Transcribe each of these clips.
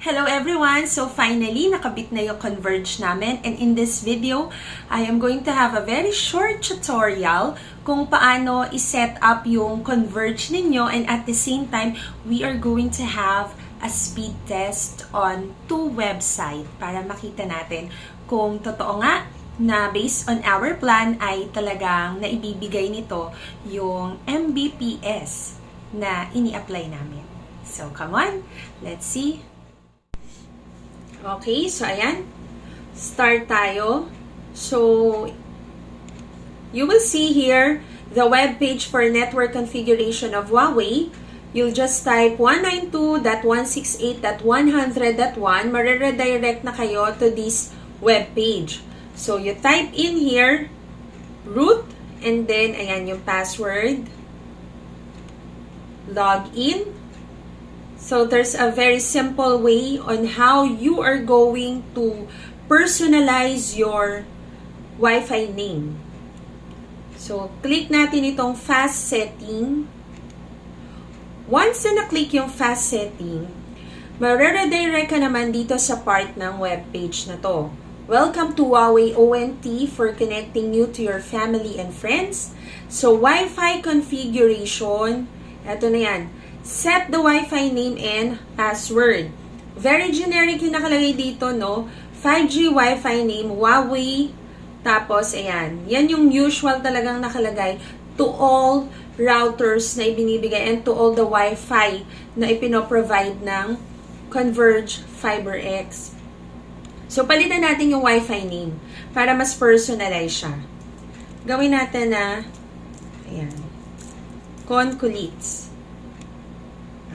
Hello everyone! So finally, nakabit na yung Converge namin, and in this video, I am going to have a very short tutorial kung paano i-set up yung Converge ninyo, and at the same time, we are going to have a speed test on two websites para makita natin kung totoo nga na based on our plan ay talagang naibibigay nito yung Mbps na ini-apply namin. So come on, let's see. Okay, so ayan. Start tayo. So, you will see here the web page for network configuration of Huawei. You'll just type 192.168.100.1. Mariredirect na kayo to this web page. So, you type in here, root, and then, ayan yung password. Log in. So, there's a very simple way on how you are going to personalize your Wi-Fi name. So, click natin itong fast setting. Once na na-click yung fast setting, mariredirect ka naman dito sa part ng web page na to. Welcome to Huawei ONT for connecting you to your family and friends. So, Wi-Fi configuration, eto na yan. Set the Wi-Fi name and password. Very generic yung nakalagay dito, no? 5G Wi-Fi name, Huawei. Tapos, ayan. Yan yung usual talagang nakalagay to all routers na ibinibigay and to all the Wi-Fi na ipinoprovide ng Converge FiberX. So, palitan natin yung Wi-Fi name para mas personalize siya. Gawin natin na, ayan, Conculits.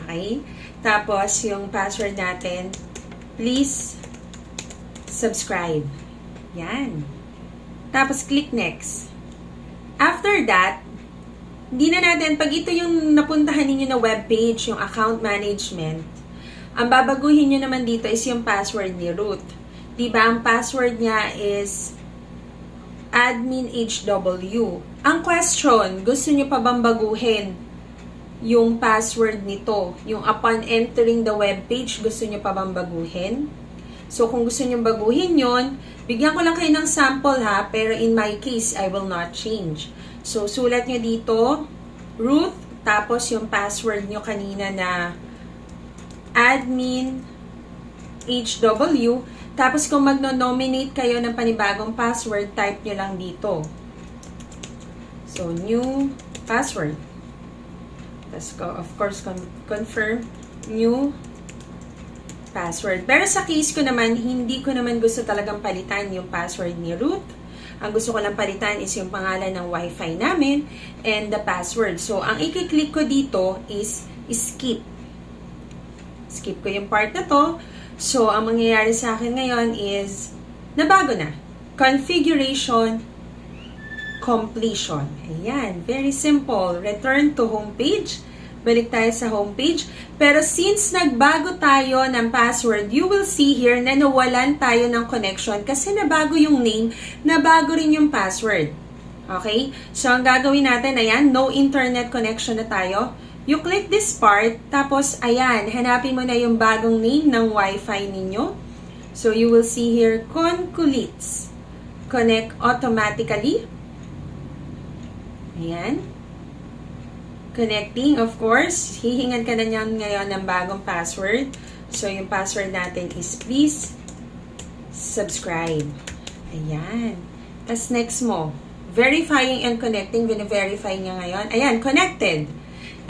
Okay? Tapos, yung password natin, please subscribe. Yan. Tapos, click next. After that, hindi na natin, pag ito yung napuntahan ninyo na webpage, yung account management, ang babaguhin nyo naman dito is yung password ni root. Diba? Ang password niya is admin HW. Ang question, gusto nyo pa bang baguhin yung password nito? Yung upon entering the web page, gusto nyo pa bang baguhin? So, kung gusto nyo baguhin yon, bigyan ko lang kayo ng sample ha, pero in my case, I will not change. So, sulat nyo dito, root, tapos yung password nyo kanina na admin HW, tapos kung magno-nominate kayo ng panibagong password, type nyo lang dito. So, new password. Tapos, of course, confirm new password. Pero sa case ko naman, hindi ko naman gusto talagang palitan yung password ni root. Ang gusto ko lang palitan is yung pangalan ng Wi-Fi namin and the password. So, ang i-click ko dito is skip. Skip ko yung part na to. So, ang mangyayari sa akin ngayon is nabago na. Configuration completion. Ayan, very simple. Return to homepage. Balik tayo sa homepage. Pero since nagbago tayo ng password, you will see here na nawalan tayo ng connection kasi nabago yung name, nabago rin yung password. Okay? So, ang gagawin natin, ayan, no internet connection na tayo. You click this part, tapos, ayan, hanapin mo na yung bagong name ng Wi-Fi ninyo. So, you will see here, Conculits. Connect automatically. Ayan. Connecting, of course. Hihingan ka na niyan ngayon ng bagong password. So, yung password natin is please subscribe. Ayan. Tapos, next mo. Verifying and connecting. Bine-verify niya ngayon. Ayan, connected.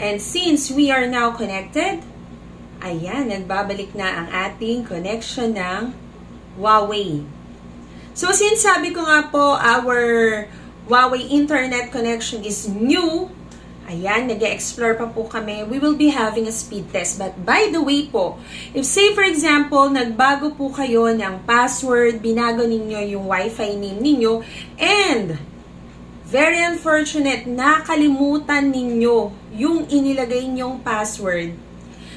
And since we are now connected, ayan, nagbabalik na ang ating connection ng Huawei. So, since sabi ko nga po, our Huawei internet connection is new. Ayan, nag-explore pa po kami. We will be having a speed test. But by the way po, if say for example, nagbago po kayo ng password, binago ninyo yung Wi-Fi name ninyo, and very unfortunate, nakalimutan ninyo yung inilagay nyong password.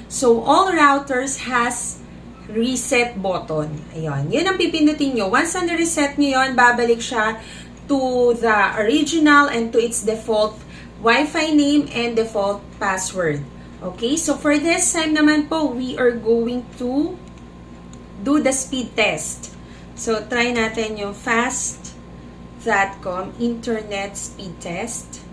So, all routers has reset button. Ayan, yun ang pipindutin nyo. Once na reset nyo yun, babalik siya to the original and to its default Wi-Fi name and default password. Okay, so for this time naman po, we are going to do the speed test. So, try natin yung fast.com internet speed test.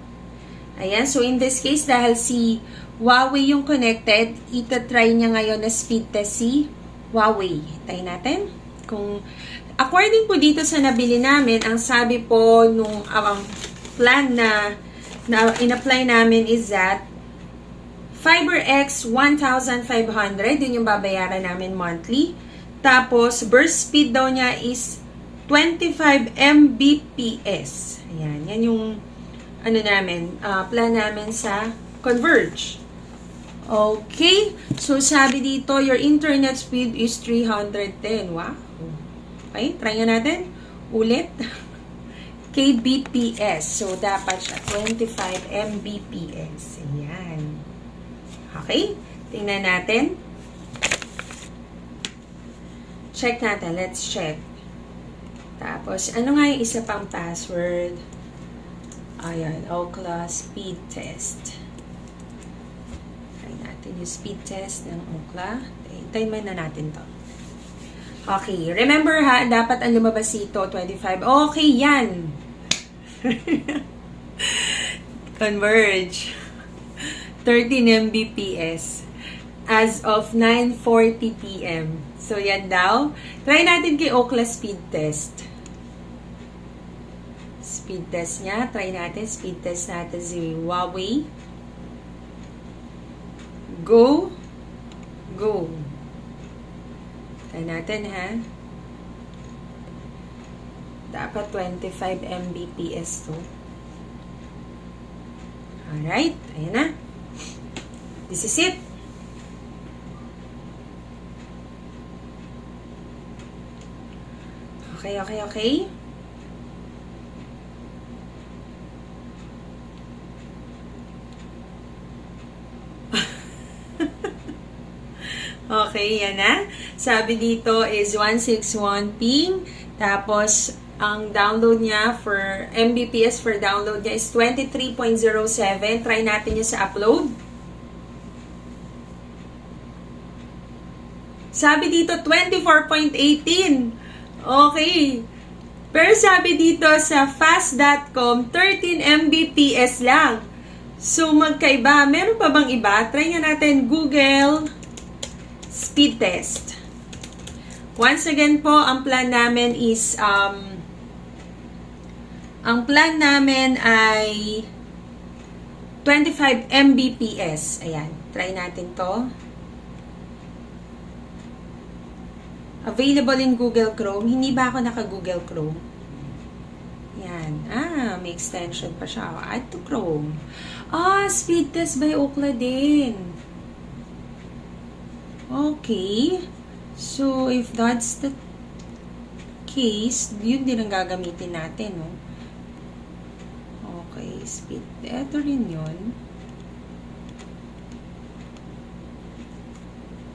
Ayan. So, in this case, dahil si Huawei yung connected, itatry niya ngayon na speed test si Huawei. Try natin. Kung, according po dito sa nabili namin, ang sabi po nung plan na in-apply namin is that FiberX 1,500, yun yung babayaran namin monthly. Tapos, burst speed daw niya is 25 Mbps. Ayan, yan yung plan namin sa Converge. Okay, so sabi dito, your internet speed is 310. Wow. Okay, try nga natin. Ulit. kbps. So, dapat siya 25 Mbps. Ayan. Okay? Tingnan natin. Check natin. Let's check. Tapos, ano nga yung isa pang password? Ayan. Ookla speed test. Try natin yung speed test ng Ookla. Timer na natin to. Okay. Remember ha, dapat ang lumabas dito, 25. Okay, yan. Converge. 13 Mbps as of 9:40 PM. So, yan daw. Try natin kay Ookla speed test. Speed test niya. Try natin. Speed test natin si Huawei. Go. Go. Try natin, ha? Dapat 25 Mbps to. Alright. Ayan na. This is it. Okay. Okay, yan na. Sabi dito is 161 ping. Tapos, ang download niya for Mbps for download niya is 23.07. Try natin niya sa upload. Sabi dito 24.18. Okay. Pero sabi dito sa fast.com 13 Mbps lang. So, magkaiba. Meron pa bang iba? Try nga natin Google speed test. Once again po, ang plan namin is ang plan namin ay 25 Mbps. Ayan. Try natin to. Available in Google Chrome. Hindi ba ako naka-Google Chrome? Yan. May extension pa siya. Add to Chrome. Speed test by Ookla din. Okay. So, if that's the case, yun din ang gagamitin natin, no? Okay. Speed. Ito rin yun.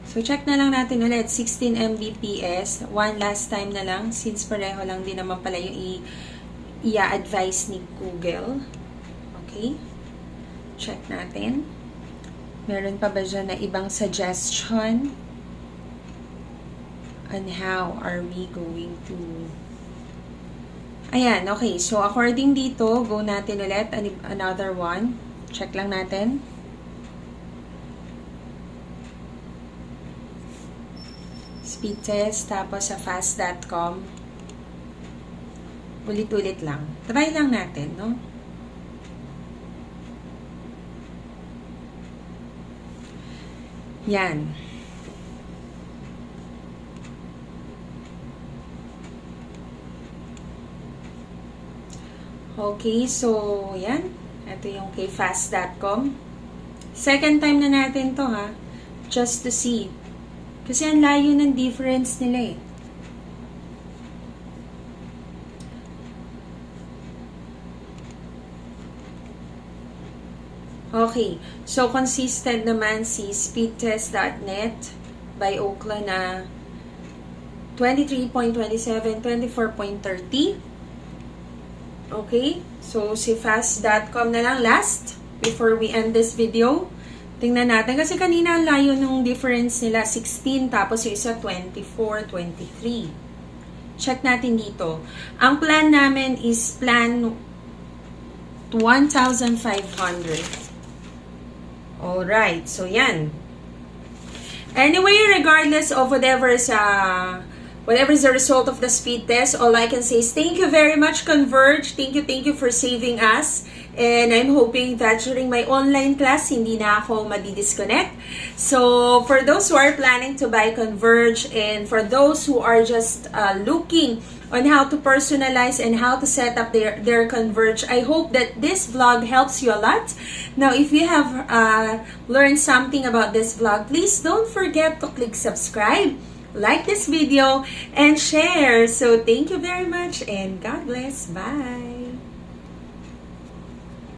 So, check na lang natin ulit. 16 Mbps. One last time na lang. Since pareho lang din naman pala yung i-advise ni Google. Okay. Check natin. Meron pa ba dyan na ibang suggestion? And how are we going to... Ayan. Okay. So, according dito, go natin ulit. Another one. Check lang natin. Speed test, tapos sa fast.com. Ulit-ulit lang. Try lang natin, no? Yan. Okay, so, yan. Ito yung kay fast.com. Second time na natin to, ha? Just to see. Kasi ang layo ng difference nila eh. Okay. So, consistent naman si speedtest.net by Ookla na 23.27, 24.30. Okay. So, si fast.com na lang last before we end this video. Tingnan natin. Kasi kanina ang layo nung difference nila. 16, tapos yung isa 24, 23. Check natin dito. Ang plan namin is plan 1,500. Alright. So, yan. Anyway, regardless of whatever is the result of the speed test, all I can say is thank you very much, Converge. Thank you for saving us. And I'm hoping that during my online class, hindi na ako madi-disconnect. So, for those who are planning to buy Converge and for those who are just looking on how to personalize and how to set up their Converge, I hope that this vlog helps you a lot. Now, if you have learned something about this vlog, please don't forget to click subscribe, like this video, and share. So, thank you very much and God bless. Bye!